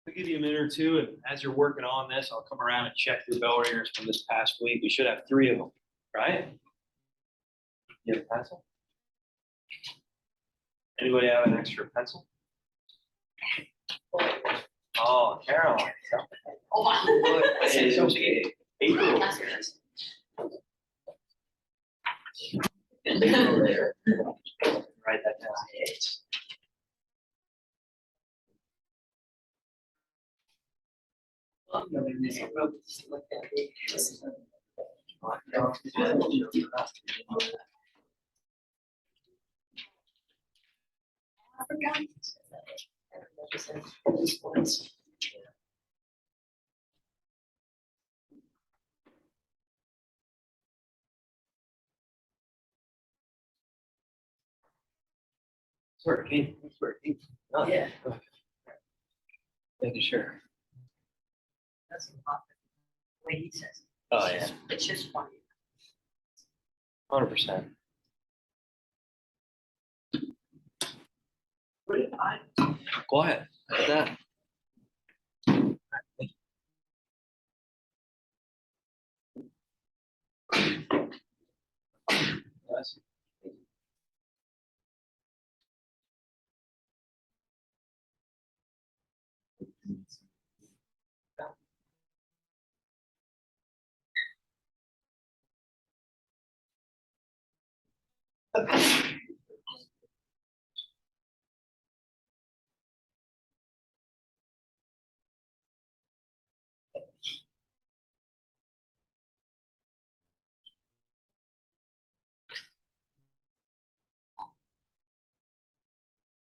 I'll give you a minute or two, and as you're working on this, I'll come around and check your bell ringers from this past week. We should have 3 of them, right? You have a pencil? Anybody have an extra pencil? Oh, Caroline. Hey, April. Write that down. Where it came. That's where it came. Oh, Yeah. Making sure. That's a lot. The way he says it. Oh, yeah. It's just funny. 100%. What did I? Go ahead. Like that. Yes.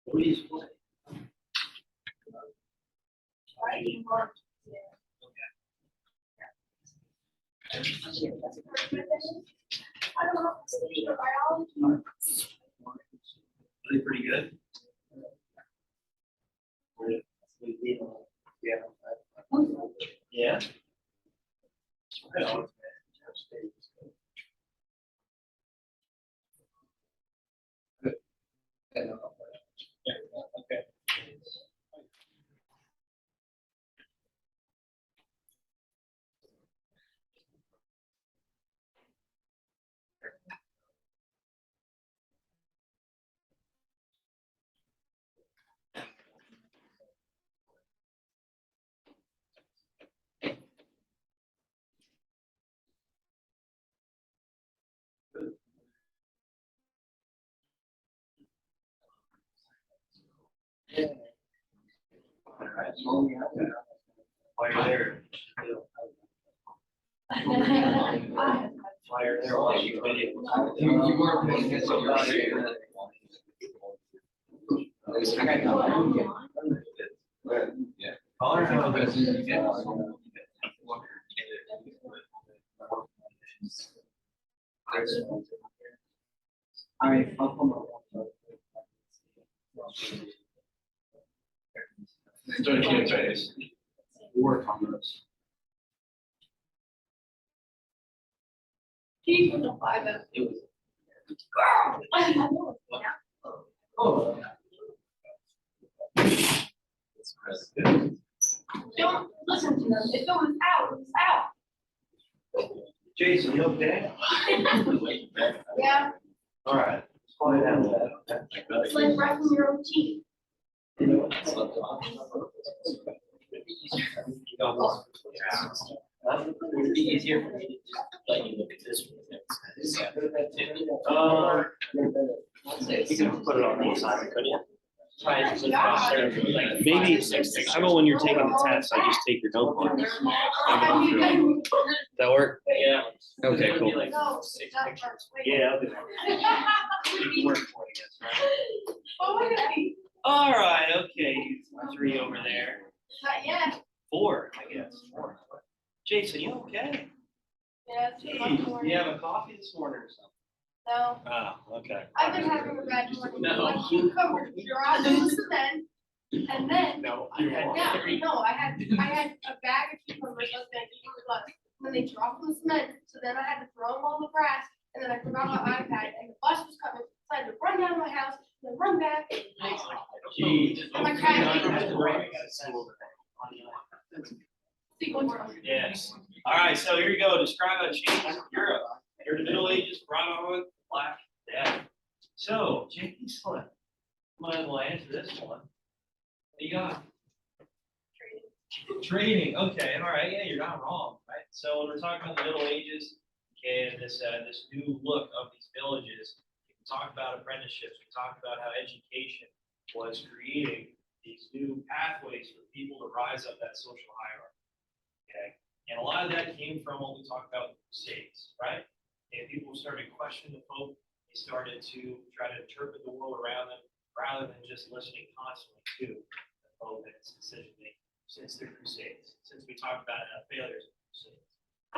Please play. Really pretty good. Yeah. Yeah. Right on. Good. Okay. All right. While you're there. While you're there, watch your video. You weren't paying attention. Yeah. All right, I'll come up. Don't get face. Work on this. He was a 5-0. It was. Oh. Don't listen to them. If it was out, it was out. Jason, you okay? Yeah, All right. Slow down a little bit. it's like brushing your own teeth. Would it be easier for me to just let you look at this one? You can put it on the side, couldn't you? Try to look across there, like Maybe, 5 or 6 pictures. how about when you're taking the test, I just take your notebook? That work? Yeah. Okay, It'd be cool. like No, 6 not pictures. first. Wait. Yeah, I'll do that. Work for it, I guess, right? Oh, wait a minute. All right, okay, 3 over there. Not yet. 4, I guess. 4. Jason, you okay? Yeah, it's too Hey, much more. you have a coffee this morning or something? No, Oh, okay. I've been having a bad morning. No. Like cucumbers, dry those and then, No, I had yeah, 3. no, I had a bag of cucumbers, I was gonna eat with lunch. Then they dropped in the cement, so then I had to throw them on the grass, and then I forgot my iPad, and the bus was coming, so I had to run down to my house, then run back. Geez. I'm like, "Hey." I got a school over there. See, one more. Yes. All right, so here you go. Describe a change in Europe. During the Middle Ages, brought on Black Death. So, J.P. Slim, come on, we'll answer this one. What do you got? Trading. Okay, all right. Yeah, you're not wrong, right? So when we're talking about the Middle Ages, okay, and this new look of these villages, we talk about apprenticeships. We talk about how education was creating these new pathways for people to rise up that social hierarchy. Okay, and a lot of that came from what we talked about with the Crusades, right? And people started questioning the Pope. They started to try to interpret the world around them rather than just listening constantly to the Pope and its decision making since the Crusades, since we talked about failures of the Crusades.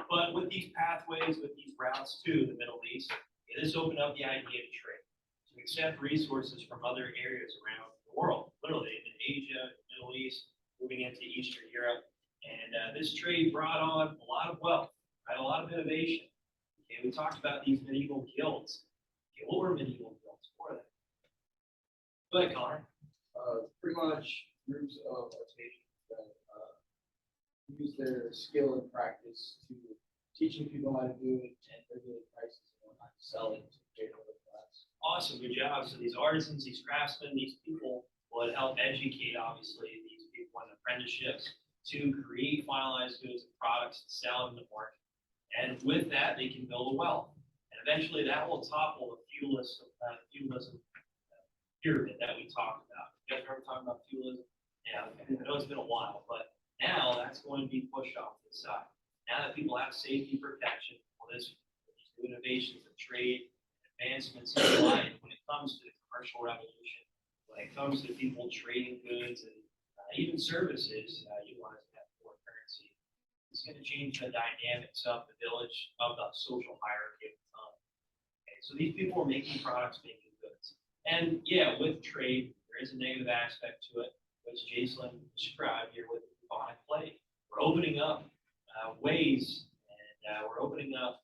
But with these pathways, with these routes to the Middle East, this opened up the idea to trade, to accept resources from other areas around the world, literally in Asia, Middle East, moving into Eastern Europe. And this trade brought on a lot of wealth, right? A lot of innovation. Okay, we talked about these medieval guilds. Okay, what were medieval guilds? What were they? Go ahead, Connor. Pretty much groups of artisans that use their skill and practice to teaching people how to do it and regulate prices and whatnot, to sell it to the middle class. Awesome, good job. So these artisans, these craftsmen, these people would help educate, obviously, these people in apprenticeships to create finalized goods and products and sell them in the market. And with that, they can build a wealth. And eventually that will topple the feudalism pyramid that we talked about. You guys remember talking about feudalism? Yeah, okay. I know it's been a while, but now that's going to be pushed off to the side. Now that people have safety protection, well, these new innovations of trade, advancements in life, when it comes to the commercial revolution, when it comes to people trading goods and even services, utilizing that foreign currency, it's going to change the dynamics of the village, of the social hierarchy of the time. Okay, so these people are making products, making goods. And yeah, with trade, there is a negative aspect to it, which Jason described here with bubonic plague. We're opening up ways, and we're opening up,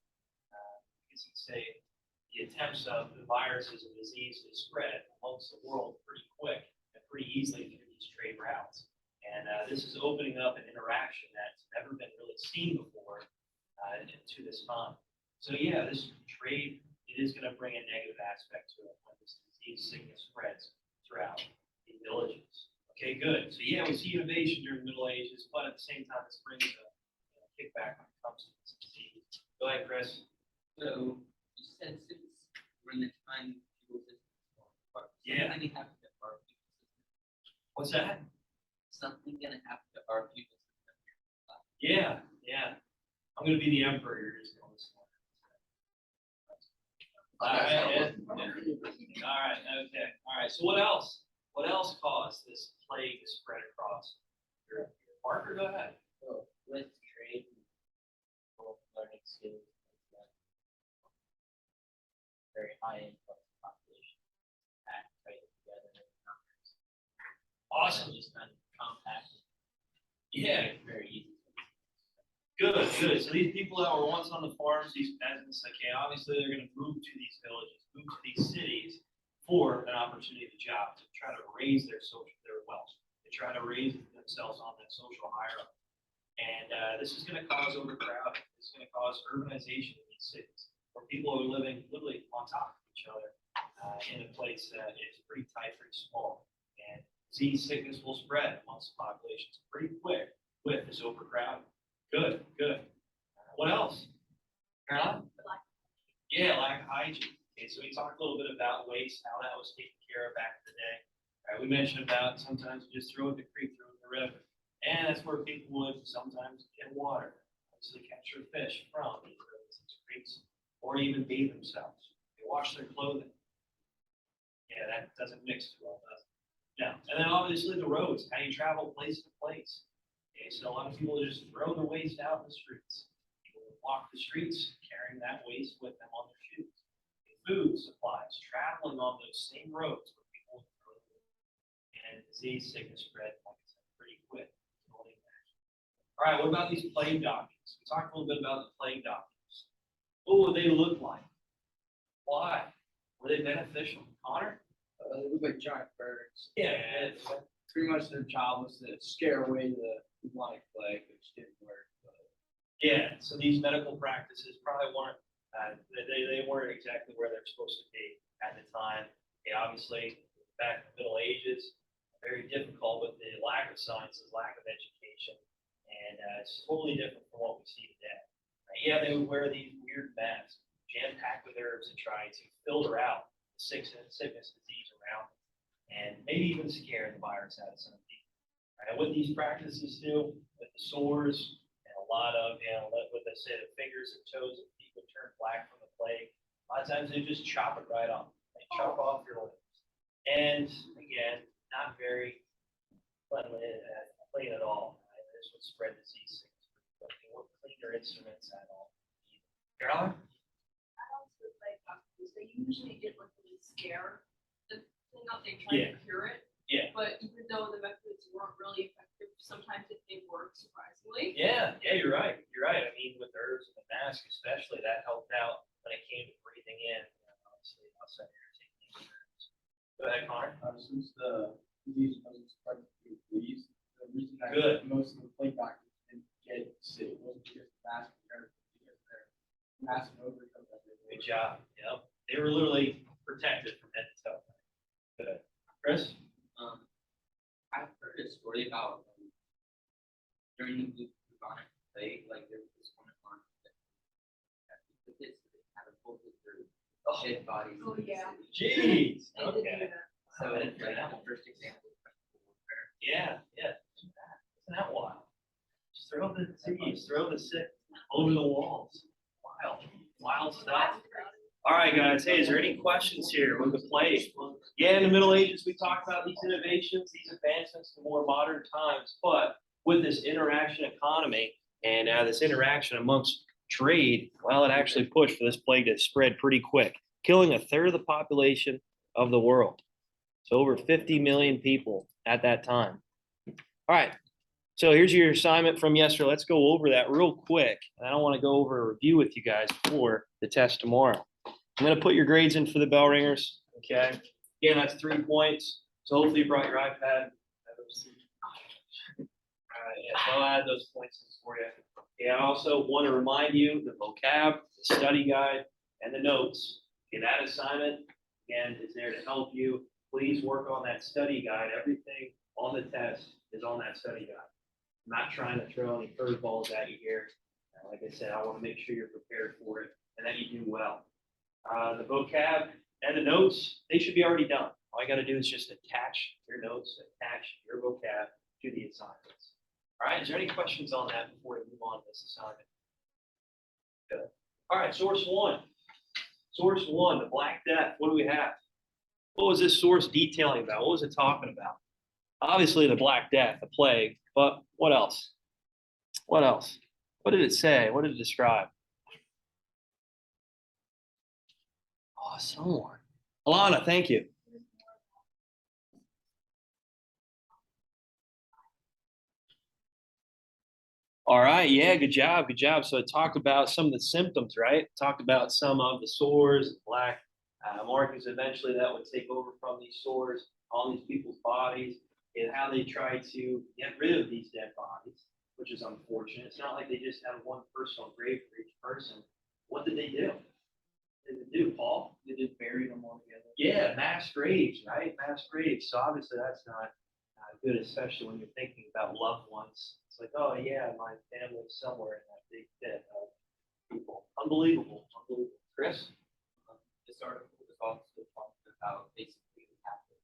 I guess you'd say, the attempts of the viruses and disease to spread amongst the world pretty quick and pretty easily through these trade routes. And this is opening up an interaction that's never been really seen before to this time. So yeah, this trade, it is going to bring a negative aspect to it when this disease sickness spreads throughout the villages. Okay, good. So yeah, we see innovation during the Middle Ages, but at the same time, this brings a kickback when it comes to this disease. Go ahead, Chris. So you said since we're in the time fuel systems fall apart, Yeah. something happened to our fuel system. What's that? Something gonna happen to our fuel system. Yeah, yeah. I'm going to be the emperor. You're just going to listen. All right, okay. All right, so what else? What else caused this plague to spread across Europe? Parker, go ahead. So with trade and both learning skills, very high income population, act right together in numbers. Awesome. Just not compact. Yeah, Very easy. good, good. So these people that were once on the farms, these peasants, okay, obviously they're going to move to these villages, move to these cities for an opportunity of a job to try to raise their wealth, to try to raise themselves on that social hierarchy. And this is going to cause overcrowding. This is going to cause urbanization in these cities, where people are living literally on top of each other in a place that is pretty tight, pretty small. And disease sickness will spread amongst populations pretty quick with this overcrowding. Good, good. What else? Caroline? Yeah, lack of hygiene. Okay, so we talked a little bit about waste, how that was taken care of back in the day. All right, we mentioned about sometimes you just throw it in the creek, throw it in the river. And that's where people would sometimes get water, obviously capture fish from these rivers and creeks, or even bathe themselves. They wash their clothing. Yeah, that doesn't mix too well, does it? No. And then obviously the roads, how you travel place to place. Okay, so a lot of people just throw their waste out in the streets. People walk the streets carrying that waste with them on their shoes. Food supplies, traveling on those same roads where people would throw them. And disease, sickness spread, like I said, pretty quick. All right, what about these plague documents? We talked a little bit about the plague documents. What would they look like? Why? Were they beneficial? Connor? They look like giant birds. Yeah. pretty much their job was to scare away the bubonic plague, which didn't work. But Yeah, so these medical practices probably weren't, they weren't exactly where they're supposed to be at the time. They obviously, back in the Middle Ages, very difficult with the lack of sciences, lack of education, and it's totally different from what we see today. Yeah, they would wear these weird masks, jam-packed with herbs and try to filter out the sickness, disease around them, and maybe even scare the virus out of some people. Right? What these practices do with the sores, and a lot of, what they say, the fingers and toes of people turn black from the plague. A lot of times they just chop it right off. They chop off your limbs. And again, not very clean at all. Right? This would spread disease. They won't clean their instruments at all. Caroline? I also like doctors, they usually get like really scared, the thing out they try Yeah. to cure it. Yeah. But even though the methods weren't really effective, sometimes it did work surprisingly. Yeah, you're right. You're right. I mean, with the herbs and the mask especially, that helped out when it came to breathing in. Obviously, outside air taking herbs. Go ahead, Connor. since the disease wasn't spread through fleas, the reason that Good. most of the plague doctors didn't get sick wasn't because the mask was because they're mask and overcoat that they Good wore. job. Yep. They were literally protected from head to toe. Good. Chris? I've heard a story about during the bubonic plague, like there was this one farm that the kids had a full of their dead bodies. Oh, in the yeah. city. Jeez. They did do Okay. that. So it's like the first example of practical warfare. Yeah. Isn't that wild? Just throw the disease, throw the sick over the walls. Wild stuff. All right, guys. Hey, is there any questions here with the plague? Yeah, in the Middle Ages, we talked about these innovations, these advancements to more modern times, but with this interaction economy and this interaction amongst trade, well, it actually pushed for this plague to spread pretty quick, killing a third of the population of the world. So over 50 million people at that time. All right. So here's your assignment from yesterday. Let's go over that real quick. I don't want to go over a review with you guys before the test tomorrow. I'm going to put your grades in for the bell ringers. Okay. Again, that's 3 points. So hopefully you brought your iPad. All right. Yeah, so I'll add those points in for you. Yeah, I also want to remind you the vocab, the study guide, and the notes. Okay, that assignment, again, is there to help you. Please work on that study guide. Everything on the test is on that study guide. I'm not trying to throw any curveballs at you here. Like I said, I want to make sure you're prepared for it and that you do well. The vocab and the notes, they should be already done. All I got to do is just attach your notes, attach your vocab to the assignments. All right, is there any questions on that before we move on to this assignment? Good. All right, source one. Source one, the Black Death. What do we have? What was this source detailing about? What was it talking about? Obviously the Black Death, the plague, but what else? What else? What did it say? What did it describe? Oh, someone. Alana, thank you. All right, yeah, good job, good job. So it talked about some of the symptoms, right? It talked about some of the sores, black markings eventually that would take over from these sores on these people's bodies, and how they try to get rid of these dead bodies, which is unfortunate. It's not like they just had one personal grave for each person. What did they do? What did they do, Paul? They just buried them all together. Yeah, mass graves, right? Mass graves. So obviously that's not good, especially when you're thinking about loved ones. It's like, oh yeah, my family's somewhere in that big pit of people. Unbelievable, unbelievable. Chris? This article was also talking about basically the Catholic.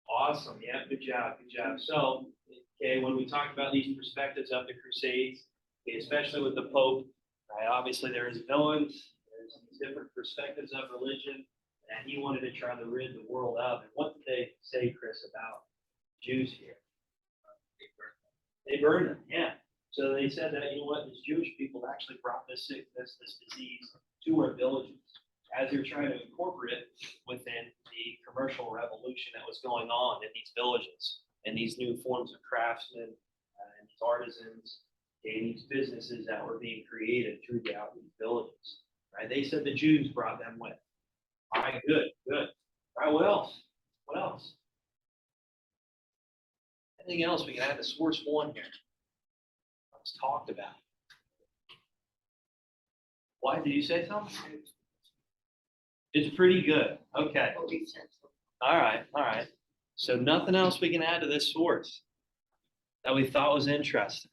Awesome. Yeah, good job. Good job. So, okay, when we talk about these perspectives of the Crusades, okay, especially with the Pope, right, obviously there is villains, there's these different perspectives of religion that he wanted to try to rid the world of. And what did they say, Chris, about Jews here? They burned them, yeah. So they said that, you know what, these Jewish people actually brought this sickness, this disease to our villages as they're trying to incorporate it within the commercial revolution that was going on in these villages and these new forms of craftsmen and these artisans and these businesses that were being created throughout these villages. Right? They said the Jews brought them with. All right, good, good. All right, what else? What else? Anything else we can add to source one here? Let's talked about. Why did you say something? It's pretty good. Okay. All right. All right. So nothing else we can add to this source that we thought was interesting.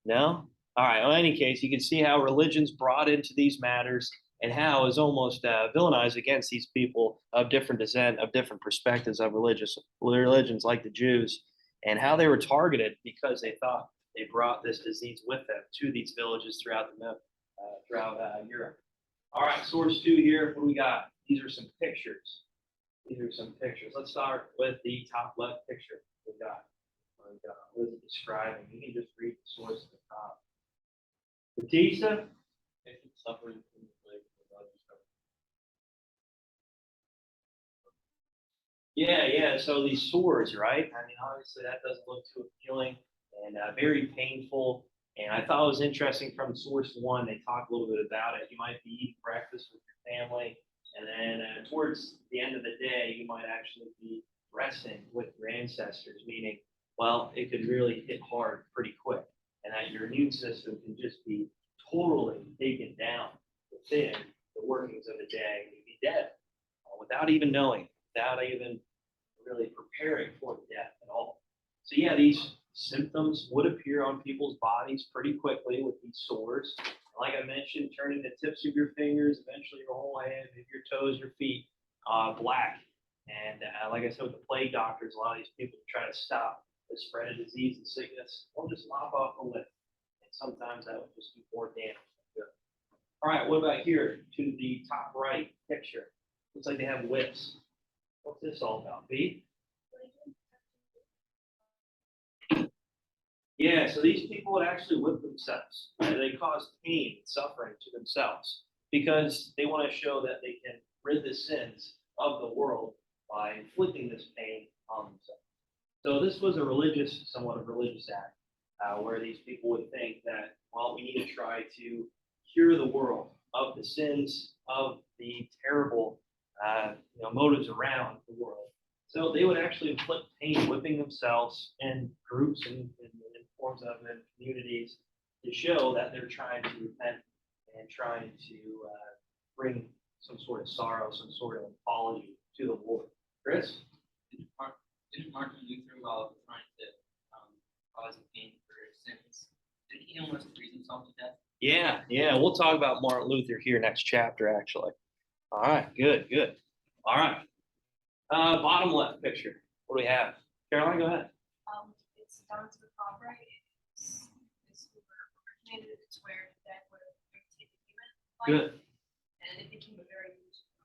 No? All right. Well, in any case, you can see how religion's brought into these matters and how is almost villainized against these people of different descent, of different perspectives of religions like the Jews, and how they were targeted because they thought they brought this disease with them to these villages throughout Europe. All right, source two here. What do we got? These are some pictures. These are some pictures. Let's start with the top left picture. We got. What is it describing? You can just read the source at the top. Batista. Suffering from the plague. Yeah. So these sores, right? I mean, obviously that doesn't look too appealing and very painful. And I thought it was interesting from source one, they talk a little bit about it. You might be eating breakfast with your family, and then towards the end of the day, you might actually be resting with your ancestors, meaning, well, it could really hit hard pretty quick, and that your immune system can just be totally taken down within the workings of a day, and you'd be dead without even knowing, without even really preparing for the death at all. So yeah, these symptoms would appear on people's bodies pretty quickly with these sores. Like I mentioned, turning the tips of your fingers, eventually your whole hand, maybe your toes, your feet, black. And like I said, with the plague doctors, a lot of these people try to stop the spread of disease and sickness. They'll just lop off the lip. And sometimes that would just do more damage than good. All right, what about here to the top right picture? Looks like they have whips. What's this all about, B? Yeah, so these people would actually whip themselves. Right? They cause pain and suffering to themselves because they want to show that they can rid the sins of the world by inflicting this pain on themselves. So this was somewhat of a religious act, where these people would think that, well, we need to try to cure the world of the sins of the terrible motives around the world. So they would actually inflict pain, whipping themselves in groups and forms of in communities to show that they're trying to repent and trying to bring some sort of sorrow, some sort of apology to the Lord. Chris? Didn't Martin Luther, while trying to cause pain for his sins, didn't he almost freeze himself to death? Yeah. We'll talk about Martin Luther here next chapter, actually. All right, good. All right. Bottom left picture. What do we have? Caroline, go ahead. It's down to the top right. It's where it originated. It's where the dead were taken human life. Good. And it became a very useful.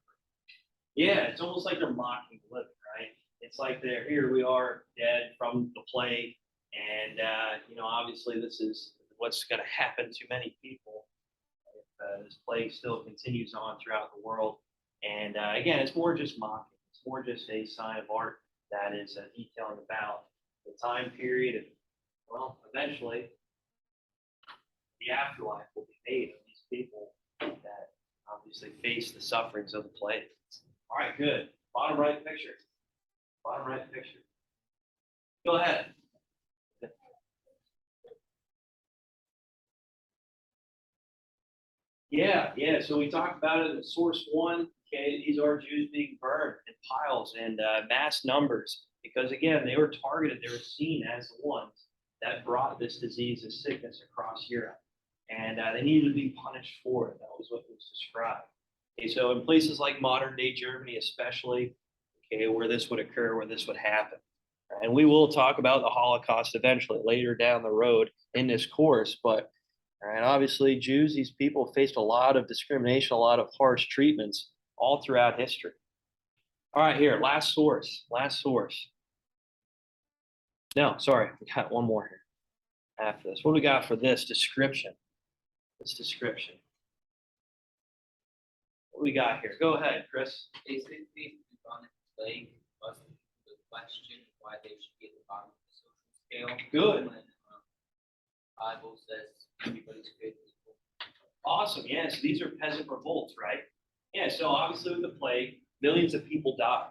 Yeah, it's almost like they're mocking the living, right? It's like here we are dead from the plague, and obviously this is what's going to happen to many people if this plague still continues on throughout the world. And again, it's more just mocking. It's more just a sign of art that is detailing about the time period, and well, eventually the afterlife will be made of these people that obviously face the sufferings of the plague. All right, good. Bottom right picture. Go ahead. Yeah. So we talked about it in source one. Okay, these are Jews being burned in piles and mass numbers because, again, they were targeted. They were seen as the ones that brought this disease, this sickness across Europe. And they needed to be punished for it. That was what was described. Okay, so in places like modern-day Germany especially, okay, where this would occur, where this would happen. And we will talk about the Holocaust eventually, later down the road in this course. But and obviously, Jews, these people faced a lot of discrimination, a lot of harsh treatments all throughout history. All right, here, last source. No, sorry, we got one more here after this. What do we got for this description? What do we got here? Go ahead, Chris. Basically, the bubonic plague was the question why they should be at the bottom of the social scale. Good. When Bible says everybody's created equal. Awesome. Yeah, so these are peasant revolts, right? Yeah, so obviously with the plague, millions of people died.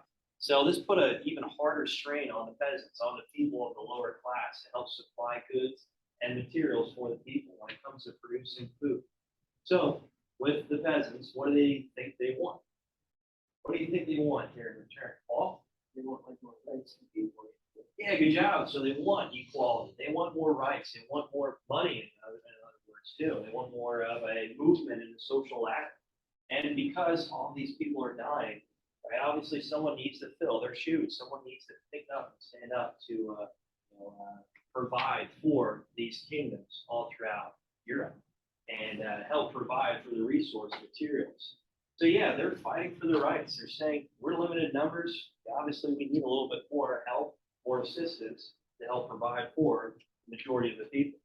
So this put an even harder strain on the peasants, on the people of the lower class to help supply goods and materials for the people when it comes to producing food. So with the peasants, what do they think they want? What do you think they want here in return? Paul? They want like more rights to people. Yeah, good job. So they want equality. They want more rights. They want more money, in other words, too. They want more of a movement in the social ladder. And because all these people are dying, right, obviously someone needs to fill their shoes. Someone needs to pick up and stand up to provide for these kingdoms all throughout Europe and help provide for the resource materials. So yeah, they're fighting for their rights. They're saying we're limited numbers. Obviously, we need a little bit more help or assistance to help provide for the majority of the people.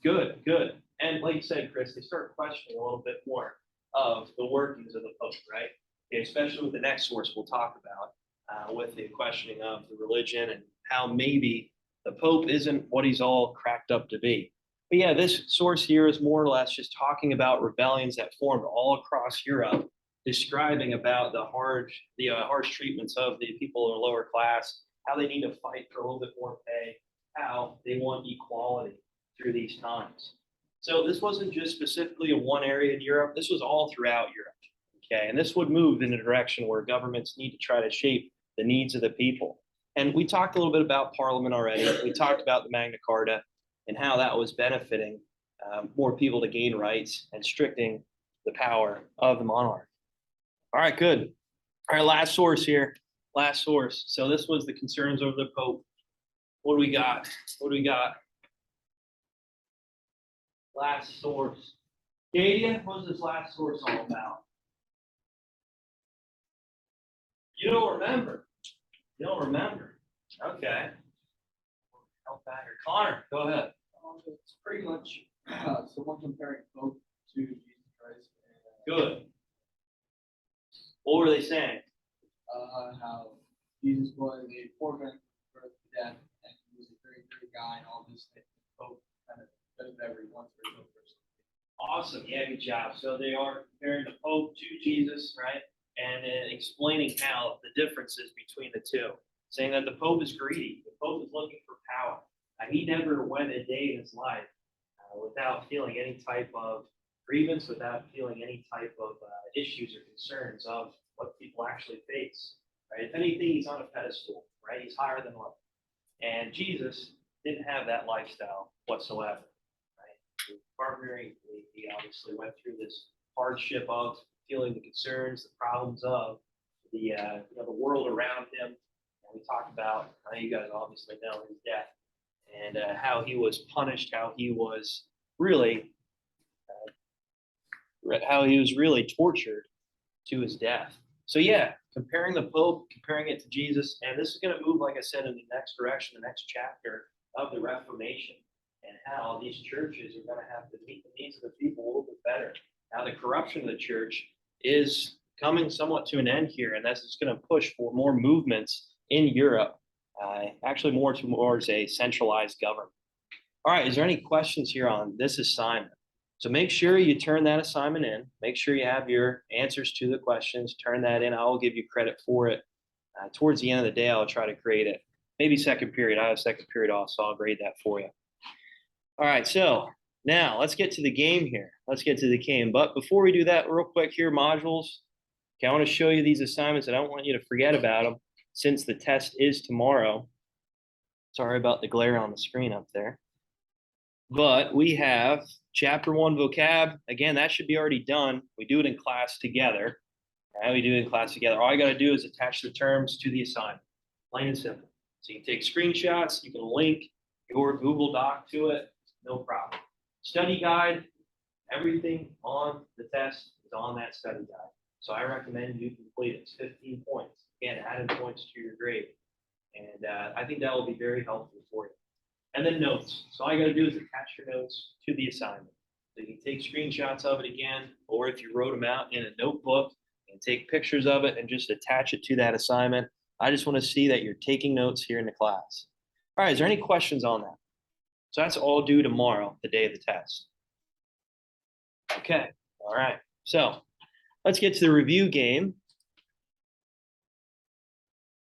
Good, good. And like you said, Chris, they start questioning a little bit more of the workings of the Pope, right? Okay, especially with the next source we'll talk about, with the questioning of the religion and how maybe the Pope isn't what he's all cracked up to be. But yeah, this source here is more or less just talking about rebellions that formed all across Europe, describing about the harsh treatments of the people in the lower class, how they need to fight for a little bit more pay, how they want equality through these times. So this wasn't just specifically in one area in Europe, this was all throughout Europe. Okay, and this would move in a direction where governments need to try to shape the needs of the people. And we talked a little bit about Parliament already. We talked about the Magna Carta and how that was benefiting more people to gain rights and restricting the power of the monarch. All right, good. All right, last source here. Last source. So this was the concerns over the Pope. What do we got? What do we got? Last source. Gadia, what's this last source all about? You don't remember. You don't remember. Okay. Help back here. Connor, go ahead. It's pretty much someone comparing Pope to Jesus Christ. And, Good. What were they saying? how Jesus was a foreman for death, and he was a very great guy, and all this thing. Pope kind of does whatever he wants for his own person. Awesome. Yeah, good job. So they are comparing the Pope to Jesus, right? And explaining how the differences between the two, saying that the Pope is greedy. The Pope is looking for power. He never went a day in his life without feeling any type of grievance, without feeling any type of issues or concerns of what people actually face. Right? If anything, he's on a pedestal, right? He's higher than life. And Jesus didn't have that lifestyle whatsoever. Right? Partnering, he obviously went through this hardship of feeling the concerns, the problems of the the world around him. And we talked about how you guys obviously know his death and how he was punished, how he was really tortured to his death. So yeah, comparing the Pope, comparing it to Jesus, and this is going to move, like I said, in the next direction, the next chapter of the Reformation, and how these churches are going to have to meet the needs of the people a little bit better. Now the corruption of the church is coming somewhat to an end here, and that's just going to push for more movements in Europe, actually more towards a centralized government. All right, is there any questions here on this assignment? So make sure you turn that assignment in. Make sure you have your answers to the questions. Turn that in. I will give you credit for it. Towards the end of the day, I'll try to grade it. Maybe second period. I have second period off, so I'll grade that for you. All right, so now let's get to the game here. Let's get to the game. But before we do that, real quick here, modules. Okay, I want to show you these assignments. I don't want you to forget about them since the test is tomorrow. Sorry about the glare on the screen up there. But we have chapter 1 vocab. Again, that should be already done. We do it in class together. All right, we do it in class together. All you got to do is attach the terms to the assignment. Plain and simple. So you can take screenshots. You can link your Google Doc to it. No problem. Study guide. Everything on the test is on that study guide. So I recommend you complete it. It's 15 points. Again, adding points to your grade. And I think that will be very helpful for you. And then notes. So all you got to do is attach your notes to the assignment. So you can take screenshots of it again, or if you wrote them out in a notebook and take pictures of it and just attach it to that assignment. I just want to see that you're taking notes here in the class. All right, is there any questions on that? So that's all due tomorrow, the day of the test. Okay, all right. So let's get to the review game.